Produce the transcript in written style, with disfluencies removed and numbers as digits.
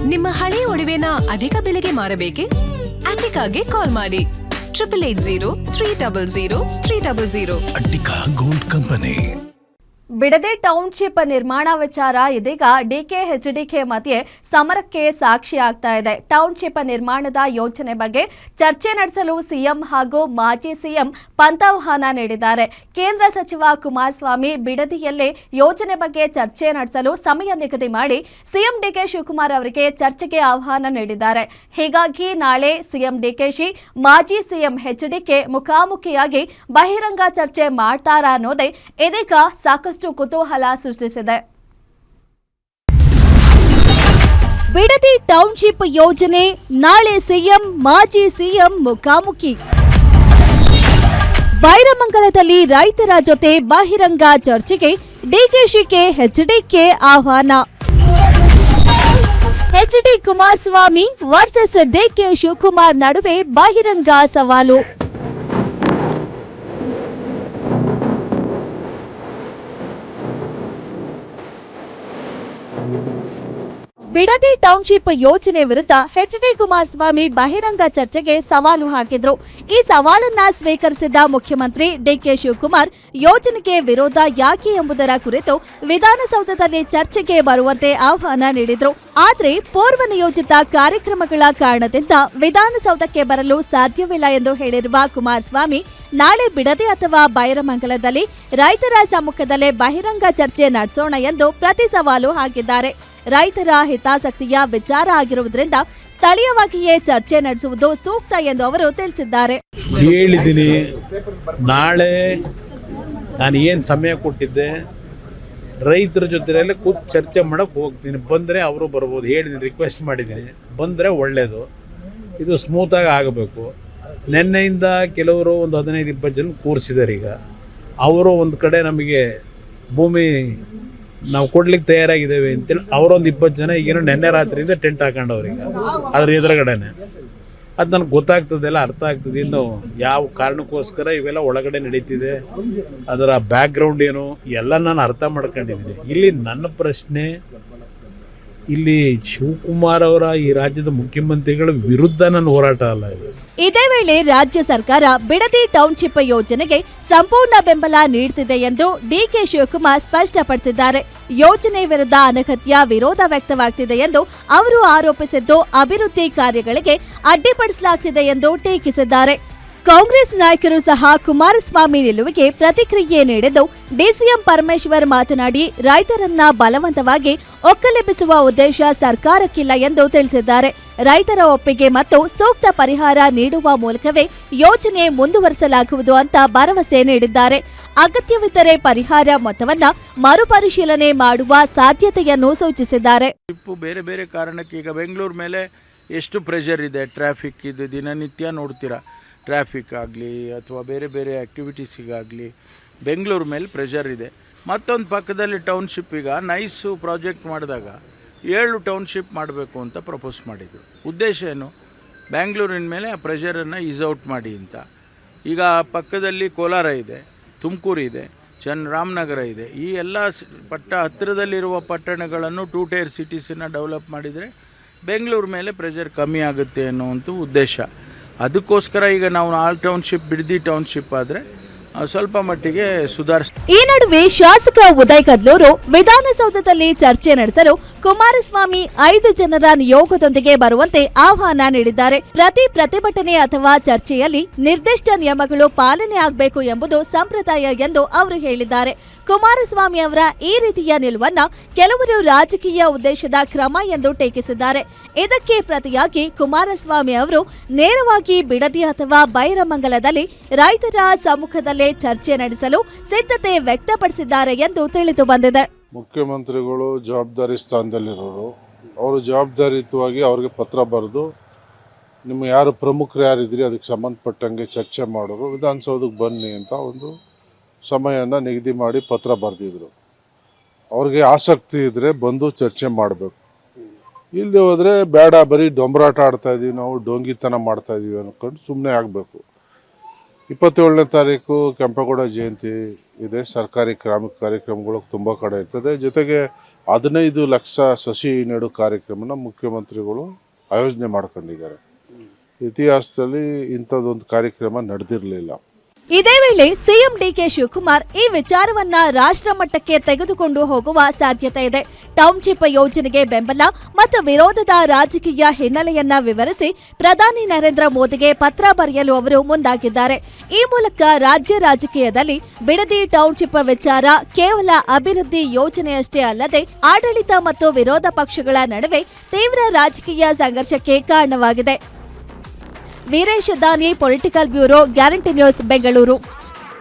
ನಿಮ್ಮ ಹಳೆ ಒಡವೆನ ಅಧಿಕ ಬೆಲೆಗೆ ಮಾರಬೇಕೆ? ಅಟಿಕಾಗೆ ಕಾಲ್ ಮಾಡಿ 8880 Attica gold company. Bidadi township ನಿರ್ಮಾಣ ವಿಚಾರ ಇದೀಗ ಡಿಕೆ ಮಧ್ಯೆ ಸಮರಕ್ಕೆ ಸಾಕ್ಷಿಯಾಗ್ತಾ ಇದೆ. ಟೌನ್ಶಿಪ್ ನಿರ್ಮಾಣದ ಯೋಜನೆ ಬಗ್ಗೆ ಚರ್ಚೆ ನಡೆಸಲು ಸಿಎಂ ಹಾಗೂ ಮಾಜಿ ಸಿಎಂ ಪಂಥಾಹ್ವಾನ ನೀಡಿದ್ದಾರೆ. ಕೇಂದ್ರ ಸಚಿವ ಕುಮಾರಸ್ವಾಮಿ ಬಿಡದಿಯಲ್ಲಿ ಯೋಜನೆ ಬಗ್ಗೆ ಚರ್ಚೆ ನಡೆಸಲು ಸಮಯ ನಿಗದಿ ಮಾಡಿ ಸಿಎಂ ಡಿಕೆ ಶಿವಕುಮಾರ್ ಅವರಿಗೆ ಚರ್ಚೆಗೆ ಆಹ್ವಾನ ನೀಡಿದ್ದಾರೆ. ಹೀಗಾಗಿ ನಾಳೆ ಸಿಎಂ ಡಿಕೆಶಿ ಮಾಜಿ ಸಿಎಂ ಎಚ್ಡಿಕೆ ಮುಖಾಮುಖಿಯಾಗಿ ಬಹಿರಂಗ ಚರ್ಚೆ ಮಾಡ್ತಾರಾ ಅನ್ನೋದೇ ಇದೀಗ ಸಾಕಷ್ಟು ಕುತೂಹಲ ಸೃಷ್ಟಿಸಿದೆ. ಬಿಡದಿ ಟೌನ್ಶಿಪ್ ಯೋಜನೆ ನಾಳೆ ಸಿಎಂ ಮಾಜಿ ಸಿಎಂ ಮುಖಾಮುಖಿ. ಬೈರಮಂಗಲದಲ್ಲಿ ರೈತರ ಜೊತೆ ಬಹಿರಂಗ ಚರ್ಚೆಗೆ ಡಿಕೆಶಿಗೆ ಎಚ್ಡಿಕೆ ಆಹ್ವಾನ. ಎಚ್ಡಿ ಕುಮಾರಸ್ವಾಮಿ ವರ್ಸಸ್ ಡಿಕೆ ಶಿವಕುಮಾರ್ ನಡುವೆ ಬಹಿರಂಗ ಸವಾಲು. ಬಿಡದಿ ಟೌನ್ಶಿಪ್ ಯೋಜನೆ ವಿರುದ್ಧ ಎಚ್ಡಿ ಕುಮಾರಸ್ವಾಮಿ ಬಹಿರಂಗ ಚರ್ಚೆಗೆ ಸವಾಲು ಹಾಕಿದ್ರು. ಈ ಸವಾಲನ್ನ ಸ್ವೀಕರಿಸಿದ ಮುಖ್ಯಮಂತ್ರಿ ಡಿಕೆ ಶಿವಕುಮಾರ್ ಯೋಜನೆಗೆ ವಿರೋಧ ಯಾಕೆ ಎಂಬುದರ ಕುರಿತು ವಿಧಾನಸೌಧದಲ್ಲಿ ಚರ್ಚೆಗೆ ಬರುವಂತೆ ಆಹ್ವಾನ ನೀಡಿದ್ರು. ಆದ್ರೆ ಪೂರ್ವ ನಿಯೋಜಿತ ಕಾರ್ಯಕ್ರಮಗಳ ಕಾರಣದಿಂದ ವಿಧಾನಸೌಧಕ್ಕೆ ಬರಲು ಸಾಧ್ಯವಿಲ್ಲ ಎಂದು ಹೇಳಿರುವ ಕುಮಾರಸ್ವಾಮಿ ನಾಳೆ ಬಿಡದಿ ಅಥವಾ ಬೈರಮಂಗಲದಲ್ಲಿ ರೈತರ ಸಮ್ಮುಖದಲ್ಲೇ ಬಹಿರಂಗ ಚರ್ಚೆ ನಡೆಸೋಣ ಎಂದು ಪ್ರತಿ ಸವಾಲು ಹಾಕಿದ್ದಾರೆ. ರೈತರ ಹಿತಾಸಕ್ತಿಯ ವಿಚಾರ ಆಗಿರುವುದರಿಂದ ಸ್ಥಳೀಯವಾಗಿಯೇ ಚರ್ಚೆ ನಡೆಸುವುದು ಸೂಕ್ತ ಎಂದು ಅವರು ತಿಳಿಸಿದ್ದಾರೆ. ಹೇಳಿದ್ದೀನಿ, ನಾಳೆ ನಾನು ಏನು ಸಮಯ ಕೊಟ್ಟಿದ್ದೆ ರೈತರ ಜೊತೆಯಲ್ಲಿ ಕೂತು ಚರ್ಚೆ ಮಾಡೋಕ್ಕೆ ಹೋಗ್ತೀನಿ. ಬಂದರೆ ಅವರು ಬರ್ಬೋದು. ಹೇಳಿದ್ದೀನಿ, ರಿಕ್ವೆಸ್ಟ್ ಮಾಡಿದ್ದೀನಿ, ಬಂದರೆ ಒಳ್ಳೆಯದು. ಇದು ಸ್ಮೂತಾಗಿ ಆಗಬೇಕು. ನಿನ್ನೆಯಿಂದ ಕೆಲವರು ಒಂದು 15-20 ಜನ ಕೂರಿಸಿದ್ದಾರೆ. ಈಗ ಅವರು ಒಂದು ಕಡೆ ನಮಗೆ ಭೂಮಿ ನಾವು ಕೊಡ್ಲಿಕ್ಕೆ ತಯಾರಾಗಿದ್ದೇವೆ ಅಂತೇಳಿ ಅವರೊಂದು 20 ಜನ ಈಗೇನೋ ನೆನ್ನೆ ರಾತ್ರಿಯಿಂದ ಟೆಂಟ್ ಹಾಕೊಂಡವ್ರೀಗ ಅದ್ರ ಎದುರುಗಡೆನೆ. ಅದು ನನಗೆ ಗೊತ್ತಾಗ್ತದೆಲ್ಲ, ಅರ್ಥ ಆಗ್ತದೆ. ಇನ್ನು ಯಾವ ಕಾರಣಕ್ಕೋಸ್ಕರ ಇವೆಲ್ಲ ಒಳಗಡೆ ನಡೀತಿದೆ, ಅದರ ಬ್ಯಾಕ್ಗ್ರೌಂಡ್ ಏನು ಎಲ್ಲ ನಾನು ಅರ್ಥ ಮಾಡ್ಕೊಂಡಿದ್ದೀನಿ. ಇಲ್ಲಿ ನನ್ನ ಪ್ರಶ್ನೆ, ಇಲ್ಲಿ ಶಿವಕುಮಾರ್ ಅವರ ಈ ರಾಜ್ಯದ ಮುಖ್ಯಮಂತ್ರಿಗಳ ವಿರುದ್ಧ ನನ್ನ ಹೋರಾಟ ಅಲ್ಲ ಇದು. ಇದೇ ವೇಳೆ ರಾಜ್ಯ ಸರ್ಕಾರ ಬಿಡದಿ ಟೌನ್ಶಿಪ್ ಯೋಜನೆಗೆ ಸಂಪೂರ್ಣ ಬೆಂಬಲ ನೀಡುತ್ತಿದೆ ಎಂದು ಡಿಕೆ ಶಿವಕುಮಾರ್ ಸ್ಪಷ್ಟಪಡಿಸಿದ್ದಾರೆ. ಯೋಜನೆ ವಿರುದ್ಧ ಅನಗತ್ಯ ವಿರೋಧ ವ್ಯಕ್ತವಾಗ್ತಿದೆ ಎಂದು ಅವರು ಆರೋಪಿಸಿದ್ದು, ಅಭಿವೃದ್ಧಿ ಕಾರ್ಯಗಳಿಗೆ ಅಡ್ಡಿಪಡಿಸಲಾಗ್ತಿದೆ ಎಂದು ಟೀಕಿಸಿದ್ದಾರೆ. ಕಾಂಗ್ರೆಸ್ ನಾಯಕರು ಸಹ ಕುಮಾರಸ್ವಾಮಿ ನಿಲುವಿಗೆ ಪ್ರತಿಕ್ರಿಯೆ ನೀಡಿದ್ದು, ಡಿಸಿಎಂ ಪರಮೇಶ್ವರ್ ಮಾತನಾಡಿ ರೈತರನ್ನ ಬಲವಂತವಾಗಿ ಒಕ್ಕಲೆಬ್ಬಿಸುವ ಉದ್ದೇಶ ಸರ್ಕಾರಕ್ಕಿಲ್ಲ ಎಂದು ತಿಳಿಸಿದ್ದಾರೆ. ರೈತರ ಒಪ್ಪಿಗೆ ಮತ್ತು ಸೂಕ್ತ ಪರಿಹಾರ ನೀಡುವ ಮೂಲಕವೇ ಯೋಜನೆ ಮುಂದುವರಿಸಲಾಗುವುದು ಅಂತ ಭರವಸೆ ನೀಡಿದ್ದಾರೆ. ಅಗತ್ಯವಿದ್ದರೆ ಪರಿಹಾರ ಮೊತ್ತವನ್ನ ಮರುಪರಿಶೀಲನೆ ಮಾಡುವ ಸಾಧ್ಯತೆಯನ್ನು ಸೂಚಿಸಿದ್ದಾರೆ. ಬೇರೆ ಬೇರೆ ಕಾರಣಕ್ಕೆ ಈಗ ಬೆಂಗಳೂರು ಮೇಲೆ ಎಷ್ಟು ಪ್ರೆಷರ್ ಇದೆ, ಟ್ರಾಫಿಕ್ ಇದು ದಿನನಿತ್ಯ ನೋಡ್ತೀರಾ. ಟ್ರಾಫಿಕ್ ಆಗಲಿ ಅಥವಾ ಬೇರೆ ಬೇರೆ ಆ್ಯಕ್ಟಿವಿಟೀಸಿಗಾಗಲಿ ಬೆಂಗಳೂರು ಮೇಲೆ ಪ್ರೆಷರ್ ಇದೆ. ಮತ್ತೊಂದು ಪಕ್ಕದಲ್ಲಿ ಟೌನ್ಶಿಪ್ ಈಗ ನೈಸು ಪ್ರಾಜೆಕ್ಟ್ ಮಾಡಿದಾಗ 7 ಟೌನ್ಶಿಪ್ ಮಾಡಬೇಕು ಅಂತ ಪ್ರಪೋಸ್ ಮಾಡಿದರು. ಉದ್ದೇಶ ಏನು? ಬ್ಯಾಂಗ್ಳೂರಿನ ಮೇಲೆ ಆ ಪ್ರೆಷರನ್ನು ಈಸೌಟ್ ಮಾಡಿ ಅಂತ. ಈಗ ಪಕ್ಕದಲ್ಲಿ ಕೋಲಾರ ಇದೆ, ತುಮಕೂರು ಇದೆ, ರಾಮನಗರ ಇದೆ. ಈ ಎಲ್ಲ ಹತ್ತಿರದಲ್ಲಿರುವ ಪಟ್ಟಣಗಳನ್ನು 2 ಟೈರ್ ಸಿಟೀಸನ್ನು ಡೆವಲಪ್ ಮಾಡಿದರೆ ಬೆಂಗಳೂರು ಮೇಲೆ ಪ್ರೆಷರ್ ಕಮ್ಮಿ ಆಗುತ್ತೆ ಅನ್ನುವಂಥ ಉದ್ದೇಶ. ಅದಕ್ಕೋಸ್ಕರ ಈಗ ನಾವು ಟೌನ್ಶಿಪ್ ಬಿಡದಿ ಟೌನ್ಶಿಪ್ ಆದರೆ ಸ್ವಲ್ಪ ಮಟ್ಟಿಗೆ ಈ ನಡುವೆ ಶಾಸಕ ಉದಯ್ ಕದ್ಲೂರು ವಿಧಾನಸೌಧದಲ್ಲಿ ಚರ್ಚೆ ನಡೆಸಲು ಕುಮಾರಸ್ವಾಮಿ 5 ಜನರ ನಿಯೋಗದೊಂದಿಗೆ ಬರುವಂತೆ ಆಹ್ವಾನ ನೀಡಿದ್ದಾರೆ. ಪ್ರತಿ ಪ್ರತಿಭಟನೆ ಅಥವಾ ಚರ್ಚೆಯಲ್ಲಿ ನಿರ್ದಿಷ್ಟ ನಿಯಮಗಳು ಪಾಲನೆ ಆಗಬೇಕು ಎಂಬುದು ಸಂಪ್ರದಾಯ ಎಂದು ಅವರು ಹೇಳಿದ್ದಾರೆ. ಕುಮಾರಸ್ವಾಮಿ ಅವರ ಈ ರೀತಿಯ ನಿಲುವನ್ನ ಕೆಲವರು ರಾಜಕೀಯ ಉದ್ದೇಶದ ಕ್ರಮ ಎಂದು ಟೀಕಿಸಿದ್ದಾರೆ. ಇದಕ್ಕೆ ಪ್ರತಿಯಾಗಿ ಕುಮಾರಸ್ವಾಮಿ ಅವರು ನೇರವಾಗಿ ಬಿಡದಿ ಅಥವಾ ಬೈರಮಂಗಲದಲ್ಲಿ ರೈತರ ಸಮ್ಮುಖದಲ್ಲೇ ಚರ್ಚೆ ನಡೆಸಲು ಸಿದ್ಧತೆ ವ್ಯಕ್ತಪಡಿಸಿದ್ದಾರೆ ಎಂದು ತಿಳಿದು ಬಂದಿದೆ. ಮುಖ್ಯಮಂತ್ರಿಗಳು ಜವಾಬ್ದಾರಿ ಸ್ಥಾನದಲ್ಲಿರೋರು, ಅವರು ಜವಾಬ್ದಾರಿಯುತವಾಗಿ ಅವ್ರಿಗೆ ಪತ್ರ ಬರೆದು ನಿಮ್ಮ ಯಾರು ಪ್ರಮುಖರು ಯಾರಿದ್ರಿ ಅದಕ್ಕೆ ಸಂಬಂಧಪಟ್ಟಂಗೆ ಚರ್ಚೆ ಮಾಡೋರು, ವಿಧಾನಸೌಧಕ್ಕೆ ಬನ್ನಿ ಅಂತ ಒಂದು ಸಮಯನ ನಿಗದಿ ಮಾಡಿ ಪತ್ರ ಬರೆದಿದ್ರು. ಅವ್ರಿಗೆ ಆಸಕ್ತಿ ಇದ್ದರೆ ಬಂದು ಚರ್ಚೆ ಮಾಡಬೇಕು. ಇಲ್ಲದೆ ಹೋದರೆ ಬೇಡ, ಬರೀ ಡೊಂಬರಾಟ ಆಡ್ತಾ ಇದ್ದೀವಿ ನಾವು, ಡೋಂಗಿತನ ಮಾಡ್ತಾ ಇದ್ದೀವಿ ಅಂದ್ಕೊಂಡು ಸುಮ್ಮನೆ ಆಗಬೇಕು. 27ನೇ ತಾರೀಕು ಕೆಂಪೇಗೌಡ ಜಯಂತಿ ಇದೆ. ಸರ್ಕಾರಿ ಕಾರ್ಯಕ್ರಮಗಳು ತುಂಬ ಕಡೆ ಇರ್ತದೆ. ಜೊತೆಗೆ 15 ಲಕ್ಷ ಸಸಿ ನೆಡು ಕಾರ್ಯಕ್ರಮನ ಮುಖ್ಯಮಂತ್ರಿಗಳು ಆಯೋಜನೆ ಮಾಡ್ಕೊಂಡಿದ್ದಾರೆ. ಇತಿಹಾಸದಲ್ಲಿ ಇಂಥದ್ದೊಂದು ಕಾರ್ಯಕ್ರಮ ನಡೆದಿರಲಿಲ್ಲ. ಇದೇ ವೇಳೆ ಸಿಎಂ ಡಿಕೆ ಶಿವಕುಮಾರ್ ಈ ವಿಚಾರವನ್ನ ರಾಷ್ಟ್ರ ಮಟ್ಟಕ್ಕೆ ತೆಗೆದುಕೊಂಡು ಹೋಗುವ ಸಾಧ್ಯತೆ ಇದೆ. ಟೌನ್ಶಿಪ್ ಯೋಜನೆಗೆ ಬೆಂಬಲ ಮತ್ತು ವಿರೋಧದ ರಾಜಕೀಯ ಹಿನ್ನೆಲೆಯನ್ನ ವಿವರಿಸಿ ಪ್ರಧಾನಿ ನರೇಂದ್ರ ಮೋದಿಗೆ ಪತ್ರ ಬರೆಯಲು ಅವರು ಮುಂದಾಗಿದ್ದಾರೆ. ಈ ಮೂಲಕ ರಾಜ್ಯ ರಾಜಕೀಯದಲ್ಲಿ ಬಿಡದಿ ಟೌನ್ಶಿಪ್ ವಿಚಾರ ಕೇವಲ ಅಭಿವೃದ್ಧಿ ಯೋಜನೆಯಷ್ಟೇ ಅಲ್ಲದೆ ಆಡಳಿತ ಮತ್ತು ವಿರೋಧ ಪಕ್ಷಗಳ ನಡುವೆ ತೀವ್ರ ರಾಜಕೀಯ ಸಂಘರ್ಷಕ್ಕೆ ಕಾರಣವಾಗಿದೆ. ವೀರೇಶ್ ದಾನಿ, political bureau, guarantee news, Bengaluru.